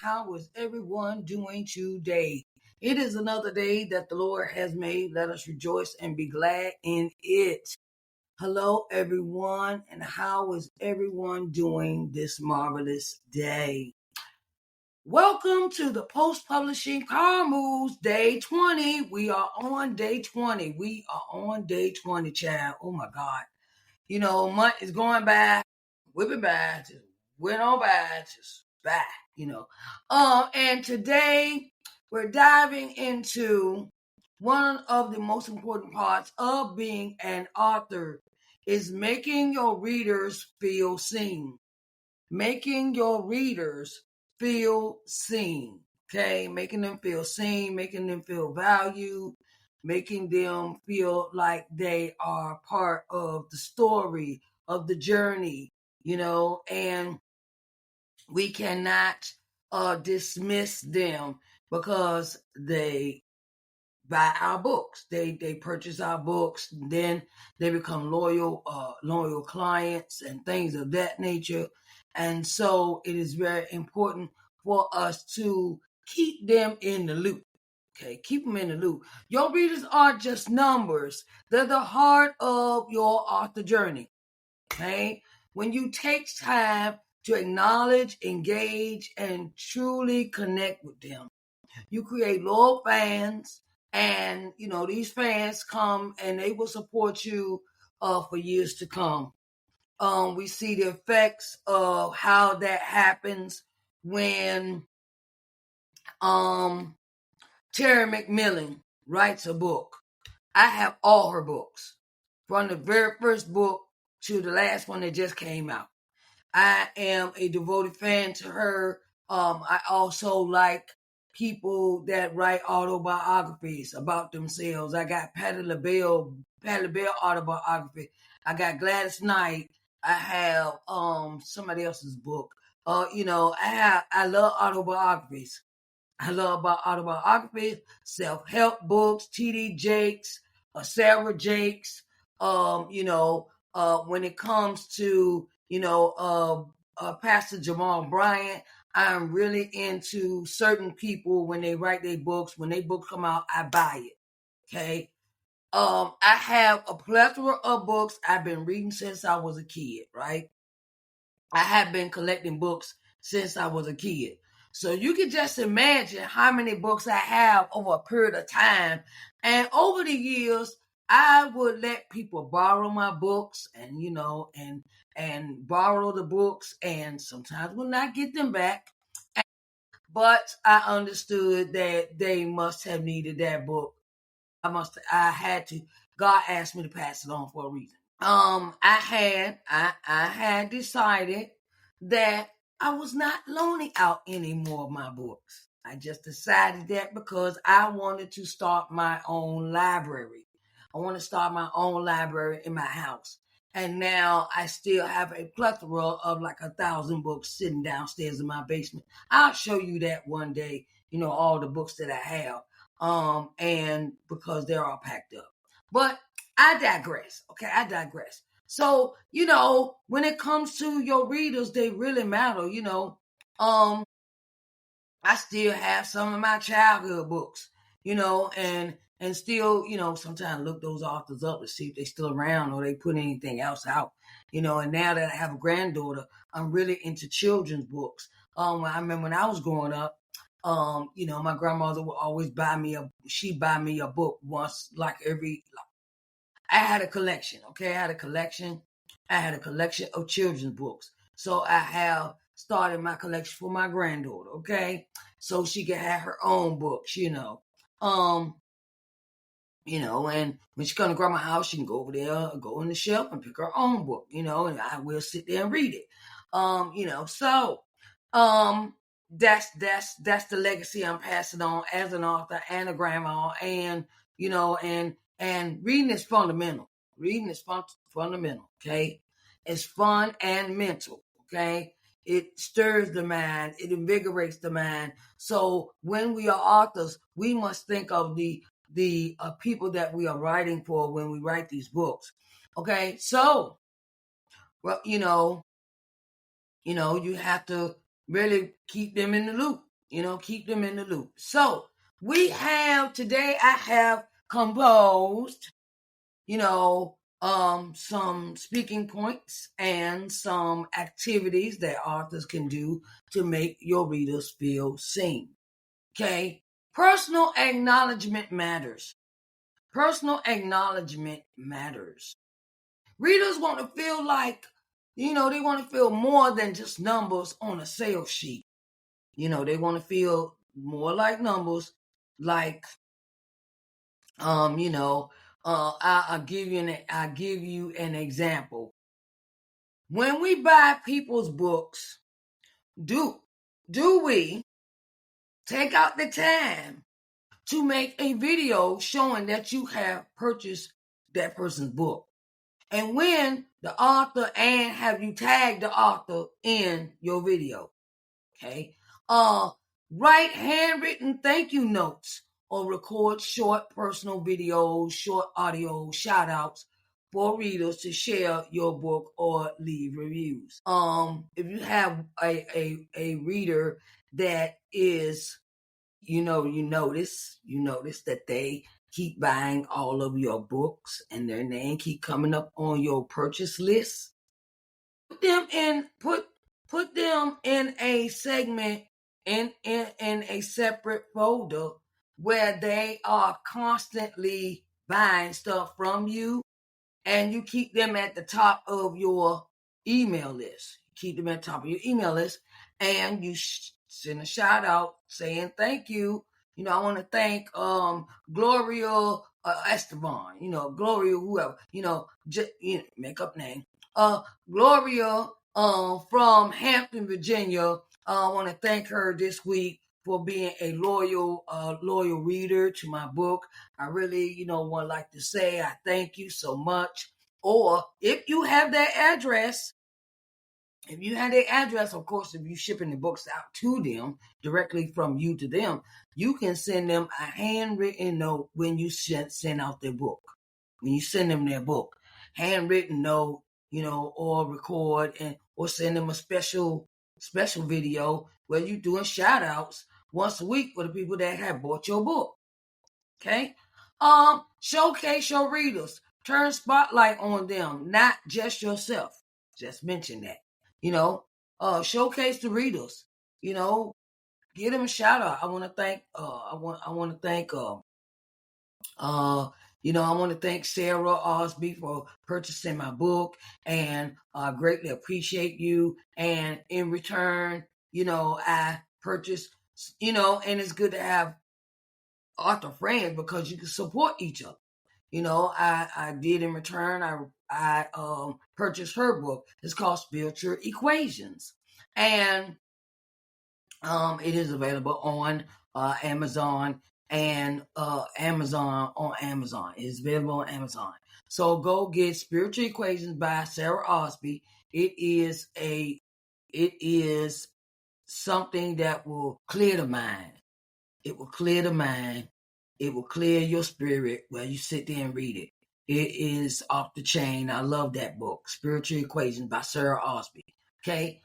how is everyone doing today? It is another day that the Lord has made. Let us rejoice and be glad in it. Hello, everyone, and how is everyone doing this marvelous day? Welcome to the Post Publishing Car Moves Day 20. We are on day 20. We are on day 20, child. Oh my God. You know, month is going by, whipping by, just went on by, just by, you know. And today we're diving into one of the most important parts of being an author is making your readers feel seen. Making your readers feel seen. Okay, making them feel seen, making them feel valued, making them feel like they are part of the story, of the journey, and we cannot dismiss them because they buy our books. They purchase our books, then they become loyal clients and things of that nature. And so it is very important for us to keep them in the loop. Okay, keep them in the loop. Your readers are just numbers. They're the heart of your author journey. Okay, when you take time to acknowledge, engage, and truly connect with them, you create loyal fans, and these fans come and they will support you for years to come. We see the effects of how that happens when Terry McMillan writes a book. I have all her books, from the very first book to the last one that just came out. I am a devoted fan to her. I also like people that write autobiographies about themselves. I got Patti LaBelle autobiography. I got Gladys Knight. I have somebody else's book. I love autobiographies. I love autobiographies, self-help books, T.D. Jakes, Sarah Jakes. When it comes to Pastor Jamal Bryant, I'm really into certain people when they write their books. When their books come out, I buy it. Okay. I have a plethora of books I've been reading since I was a kid, right? I have been collecting books since I was a kid. So you can just imagine how many books I have over a period of time. And over the years, I would let people borrow my books and borrow the books, and sometimes would not get them back. But I understood that they must have needed that book. I had to. God asked me to pass it on for a reason. I had decided that I was not loaning out any more of my books. I just decided that because I wanted to start my own library. I want to start my own library in my house. And now I still have a plethora of like 1,000 books sitting downstairs in my basement. I'll show you that one day, all the books that I have. And because they're all packed up. But I digress. Okay, I digress. So, when it comes to your readers, they really matter, I still have some of my childhood books, and still, sometimes look those authors up to see if they're still around or they put anything else out, and now that I have a granddaughter, I'm really into children's books. I remember when I was growing up, my grandmother would always buy me a book once, I had a collection, okay? I had a collection of children's books. So I have started my collection for my granddaughter, okay? So she can have her own books, and when she come to grandma's house, she can go over there, go on the shelf and pick her own book, and I will sit there and read it. That's the legacy I'm passing on as an author and a grandma, and reading is fundamental. Reading is fundamental, okay? It's fun and mental, okay? It stirs the mind. It invigorates the mind. So when we are authors, we must think of the people that we are writing for when we write these books, okay? So, well, you have to really keep them in the loop. Keep them in the loop. So today I have composed, some speaking points and some activities that authors can do to make your readers feel seen. Okay. Personal acknowledgement matters. Personal acknowledgement matters. Readers want to feel like, they want to feel more than just numbers on a sales sheet. They want to feel more like numbers, like, I'll give you an example. When we buy people's books, do we take out the time to make a video showing that you have purchased that person's book? And when the author, and have you tagged the author in your video? Okay. Write handwritten thank you notes or record short personal videos, short audio shout outs for readers to share your book or leave reviews. If you have a reader that is, you notice that they keep buying all of your books and their name keep coming up on your purchase list, put them in a segment, in a separate folder where they are constantly buying stuff from you, and you keep them at the top of your email list. Keep them at the top of your email list, and you send a shout out saying thank you. I want to thank Gloria Esteban. Gloria whoever. Make up name. Gloria from Hampton, Virginia. I want to thank her this week for being a loyal reader to my book. I really, would like to say I thank you so much. Or if you have their address, of course, if you're shipping the books out to them directly from you to them, you can send them a handwritten note when you send out their book. When you send them their book, handwritten note, or record or send them a special video where you're doing shout outs once a week for the people that have bought your book. Okay. Showcase your readers. Turn spotlight on them, not just yourself. Just mention that. Showcase the readers. Give them a shout out. I want to thank Sarah Osby for purchasing my book, and I greatly appreciate you. And in return, I purchased, and it's good to have author friends because you can support each other. I did in return. I purchased her book. It's called Spiritual Equations, and it is available on Amazon and Amazon on Amazon. It's available on Amazon. So go get Spiritual Equations by Sarah Osby. It is something that will clear the mind. It will clear the mind. It will clear your spirit while you sit there and read it. It is off the chain. I love that book, Spiritual Equations by Sarah Osby. Okay.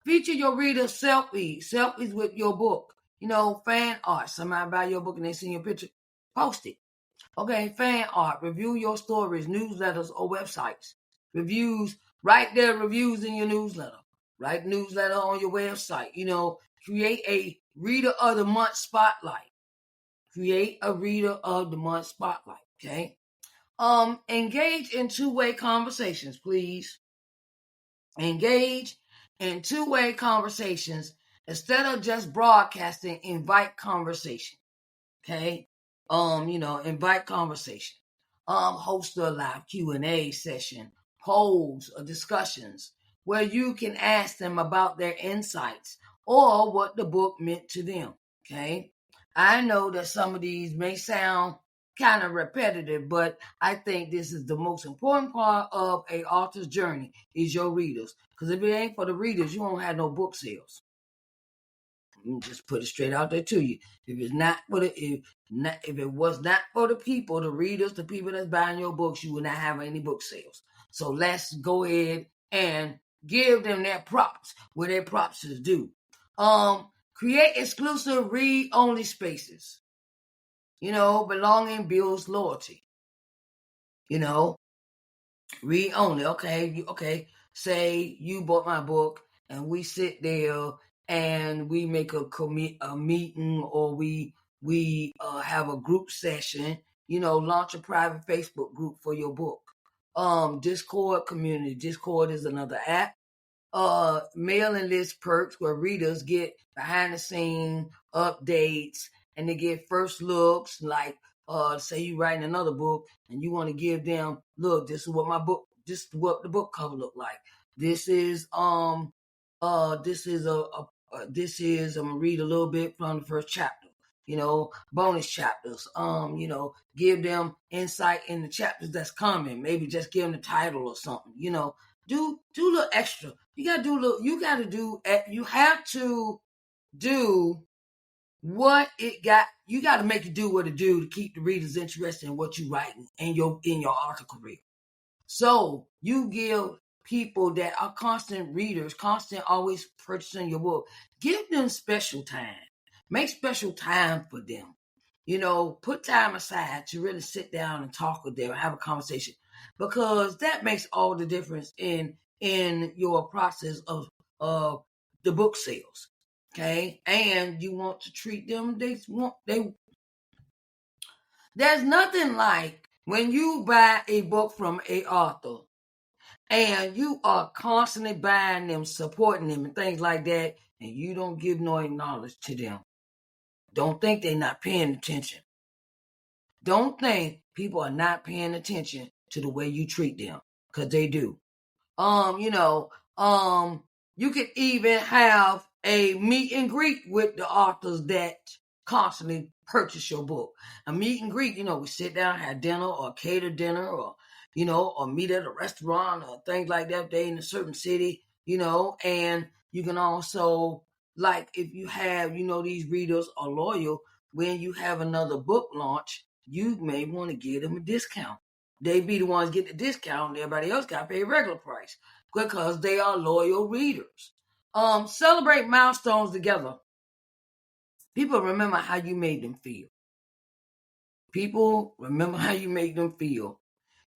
Feature your readers selfies with your book. Fan art. Somebody buy your book and they send you a picture. Post it. Okay, fan art. Review your stories, newsletters, or websites. Reviews. Write their reviews in your newsletter. Write newsletter on your website. Create a Reader of the Month spotlight. Create a Reader of the Month spotlight. Okay. Engage in two-way conversations, please. Engage in two-way conversations instead of just broadcasting. Invite conversation. Okay. Invite conversation. Host a live Q&A session, polls or discussions where you can ask them about their insights or what the book meant to them. Okay. I know that some of these may sound kind of repetitive, but I think this is the most important part of a author's journey is your readers. Because if it ain't for the readers, you won't have no book sales. Just put it straight out there to you. If it was not for the people, the readers, the people that's buying your books, you would not have any book sales. So let's go ahead and give them their props where their props is due. Create exclusive read-only spaces. Belonging builds loyalty. Read only. Okay. Say you bought my book and we sit there and we make a meeting, or we have a group session. Launch a private Facebook group for your book. Discord community. Discord is another app. Mailing list perks where readers get behind the scene updates and they get first looks. Like, say you writing another book and you want to give them, look, this is what the book cover look like. This is I'm gonna read a little bit from the first chapter. Bonus chapters. Give them insight in the chapters that's coming. Maybe just give them the title or something. Do a little extra. You have to do what it got. You got to make it do what it do to keep the readers interested in what you writing in your article career. So you give people that are constant readers, always purchasing your book, give them special time. Make special time for them. Put time aside to really sit down and talk with them, have a conversation, because that makes all the difference in your process of the book sales. Okay, and you want to treat them. There's nothing like when you buy a book from a author and you are constantly buying them, supporting them, and things like that, and you don't give no acknowledgement to them. Don't think they're not paying attention. Don't think people are not paying attention to the way you treat them, because they do. You could even have a meet and greet with the authors that constantly purchase your book. A meet and greet, we sit down, have dinner or cater dinner, or meet at a restaurant or things like that if they're in a certain city, and you can also, like, if you have, these readers are loyal, when you have another book launch, you may want to give them a discount. They be the ones get the discount, and everybody else got to pay regular price because they are loyal readers. Celebrate milestones together. People remember how you made them feel.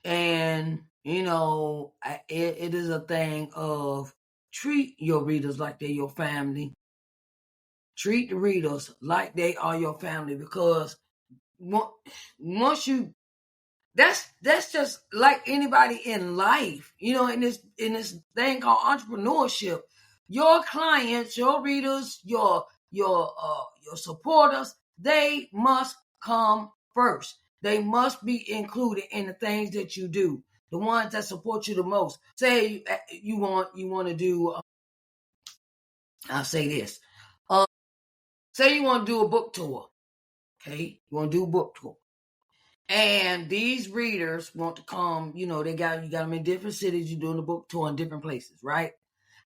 And, it is a thing of treat your readers like they're your family. Treat the readers like they are your family, because once you, that's just like anybody in life, in this thing called entrepreneurship. Your clients, your readers, your supporters, they must come first. They must be included in the things that you do. The ones that support you the most. Say you want to do. I'll say this. Say you want to do a book tour. Okay, you want to do a book tour. And these readers want to come, you got them in different cities. You're doing the book tour in different places, right?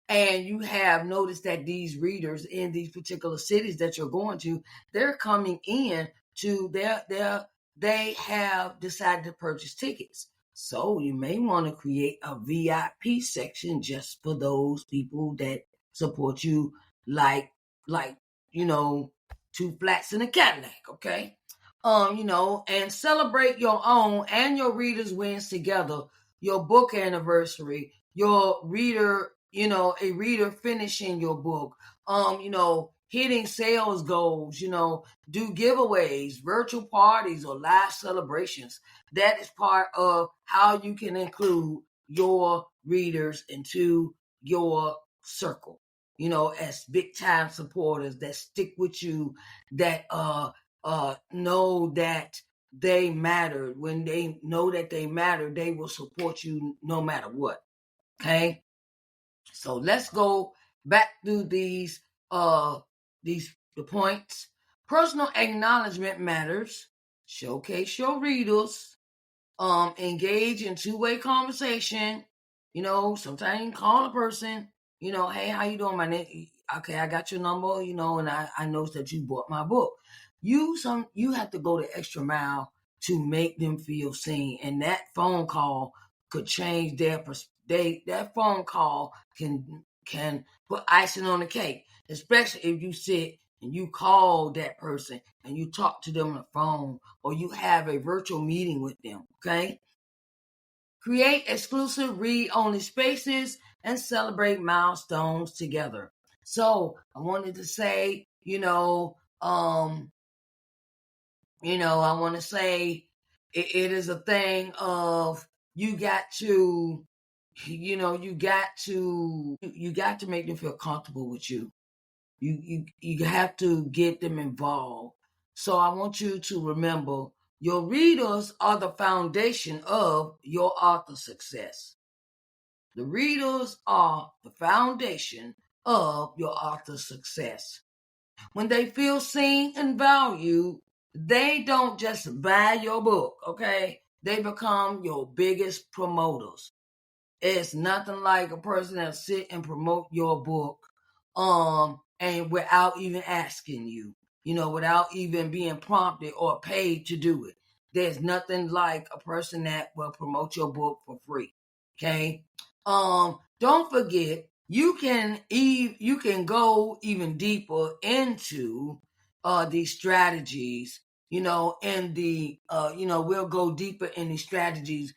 And you have noticed that these readers in these particular cities that you're going to, they're coming in to they have decided to purchase tickets. So you may want to create a VIP section just for those people that support you, like two flats in a Cadillac, okay? And celebrate your own and your readers' wins together. Your book anniversary, your reader, a reader finishing your book, hitting sales goals, do giveaways, virtual parties, or live celebrations. That is part of how you can include your readers into your circle, as big time supporters that stick with you, that know that they matter. When they know that they matter, they will support you no matter what. Okay, so let's go back through the points. Personal acknowledgement matters. Showcase your readers. Engage in two-way conversation. Sometimes you can call a person. Hey, how you doing? My name. Okay, I got your number. And I noticed that you bought my book. You have to go the extra mile to make them feel seen, and that phone call could change their that phone call can put icing on the cake, especially if you sit and you call that person and you talk to them on the phone, or you have a virtual meeting with them, okay? Create exclusive read-only spaces and celebrate milestones together. So I wanted to say, I want to say it is a thing of you got to, you got to make them feel comfortable with you. You have to get them involved. So I want you to remember your readers are the foundation of your author success. The readers are the foundation of your author success. When they feel seen and valued, they don't just buy your book, okay? They become your biggest promoters. It's nothing like a person that sit and promote your book, and without even asking you, without even being prompted or paid to do it. There's nothing like a person that will promote your book for free. Okay. Don't forget, you can go even deeper into these strategies, and we'll go deeper in these strategies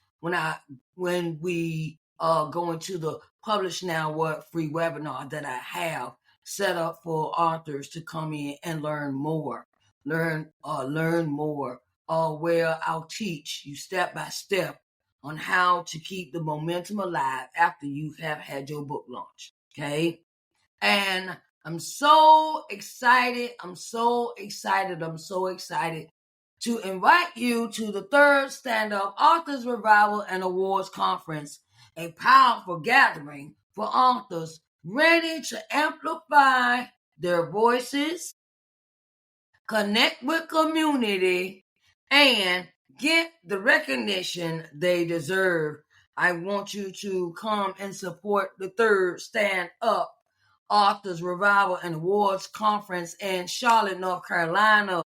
when we go into the Publish Now What free webinar that I have set up for authors to come in and learn more, where I'll teach you step by step on how to keep the momentum alive after you have had your book launch. Okay. And I'm so excited. I'm so excited to invite you to the third Stand Up Authors Revival and Awards Conference, a powerful gathering for authors ready to amplify their voices, connect with community, and get the recognition they deserve. I want you to come and support the third Stand Up Authors Revival and Awards Conference in Charlotte, North Carolina.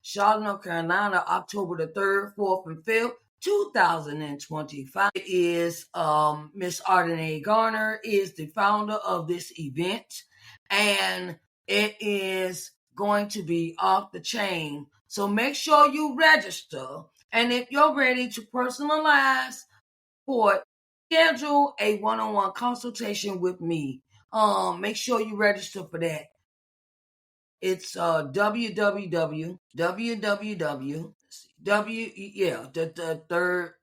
October the 3rd, 4th, and 5th, 2025. It is Miss Ardenae Garner is the founder of this event, and it is going to be off the chain. So make sure you register, and if you're ready to personalize support, schedule a one-on-one consultation with me. Make sure you register for that. It's the third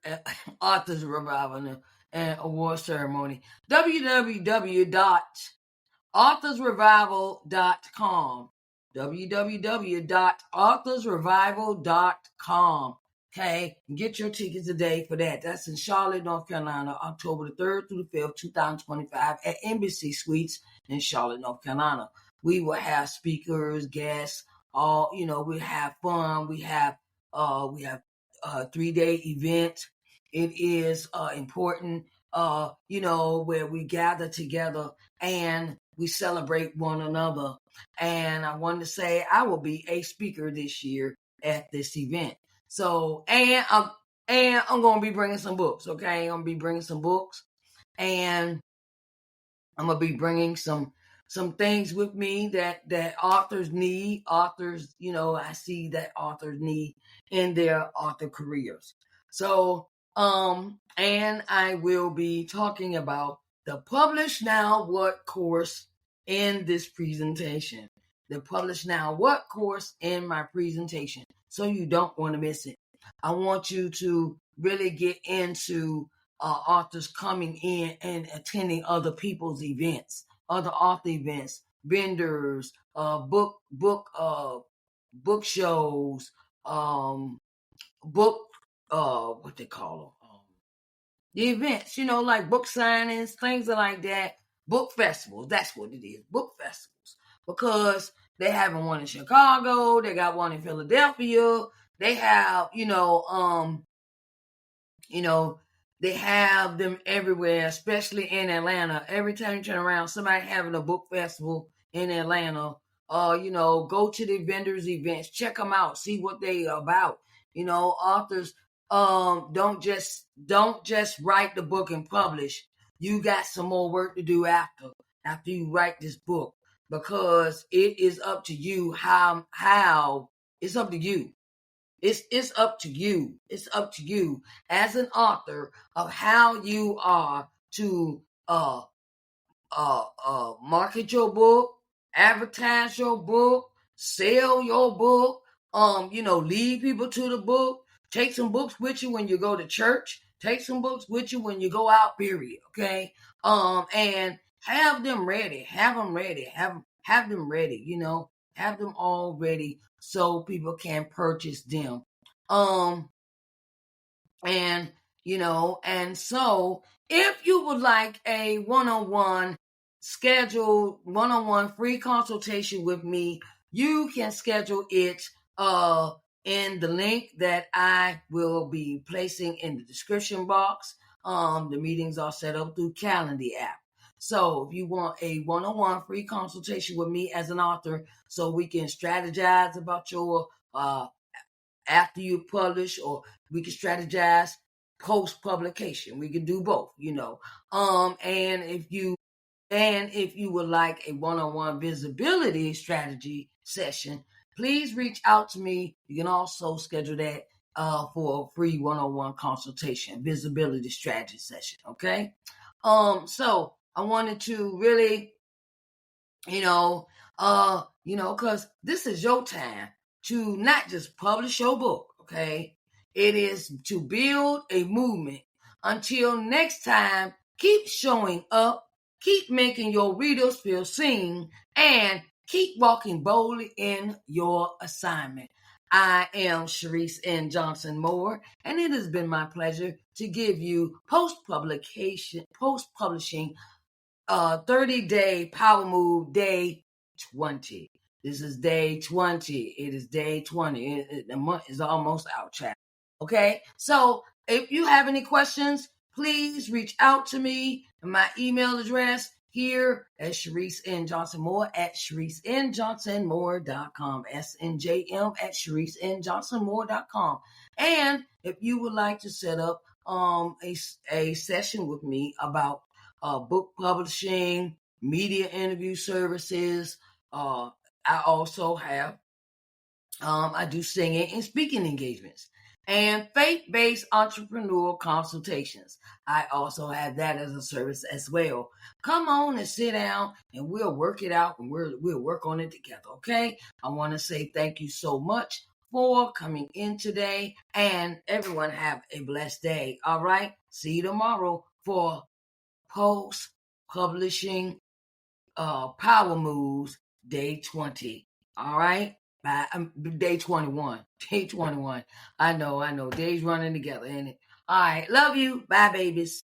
Authors Revival and Award Ceremony. www.authorsrevival.com. www.authorsrevival.com. Okay, get your tickets today for that. That's in Charlotte, North Carolina, October the 3rd through the 5th, 2025 at Embassy Suites in Charlotte, North Carolina. We will have speakers, guests, we have fun. We have a 3-day event. It is important, where we gather together and we celebrate one another. And I wanted to say I will be a speaker this year at this event. So, and I'm going to be bringing some books, okay? I'm going to be bringing some books, and I'm going to be bringing some things with me that authors need. Authors, I see that authors need in their author careers. So, and I will be talking about the Publish Now What course in this presentation. The Publish Now What course in my presentation. So you don't want to miss it. I want you to really get into authors coming in and attending other people's events, other author events, vendors, book shows, book what they call them, the events, like book signings, things like that. Book festivals, that's what it is. Book festivals, because they having one in Chicago, they got one in Philadelphia, they have, they have them everywhere, especially in Atlanta. Every time you turn around, somebody having a book festival in Atlanta. Go to the vendors' events, check them out, see what they are about. Authors don't just write the book and publish. You got some more work to do after you write this book. because it is up to you how it's up to you. It's up to you. It's up to you as an author of how you are to market your book, advertise your book, sell your book, lead people to the book. Take some books with you when you go to church. Take some books with you when you go out, period. Okay. And have them ready. Have them ready. Have them ready, have them all ready so people can purchase them. And and so if you would like a one-on-one scheduled one-on-one free consultation with me, you can schedule it in the link that I will be placing in the description box. The meetings are set up through Calendly app. So if you want a one-on-one free consultation with me as an author, so we can strategize about your after you publish, or we can strategize post publication. We can do both, and if you would like a one-on-one visibility strategy session, please reach out to me. You can also schedule that for a free one-on-one consultation, visibility strategy session. Okay. So I wanted to really, because this is your time to not just publish your book, okay? It is to build a movement. Until next time, keep showing up, keep making your readers feel seen, and keep walking boldly in your assignment. I am Sharice N. Johnson Moore, and it has been my pleasure to give you post-publishing 30-day power move day 20. This is day 20. It is day 20. The month is almost out, chat. Okay? So if you have any questions, please reach out to me. My email address here at Sharice N. Johnson Moore at ShariceNJohnsonMoore.com. SNJM at ShariceNJohnsonMoore.com. And if you would like to set up a session with me about book publishing, media interview services. I also have, I do singing and speaking engagements and faith-based entrepreneurial consultations. I also have that as a service as well. Come on and sit down and we'll work it out and we'll work on it together. Okay. I want to say thank you so much for coming in today, and everyone have a blessed day. All right. See you tomorrow for post publishing power moves day 20. All right. Day 21. Day 21. I know. Days running together, ain't it? All right. Love you. Bye, babies.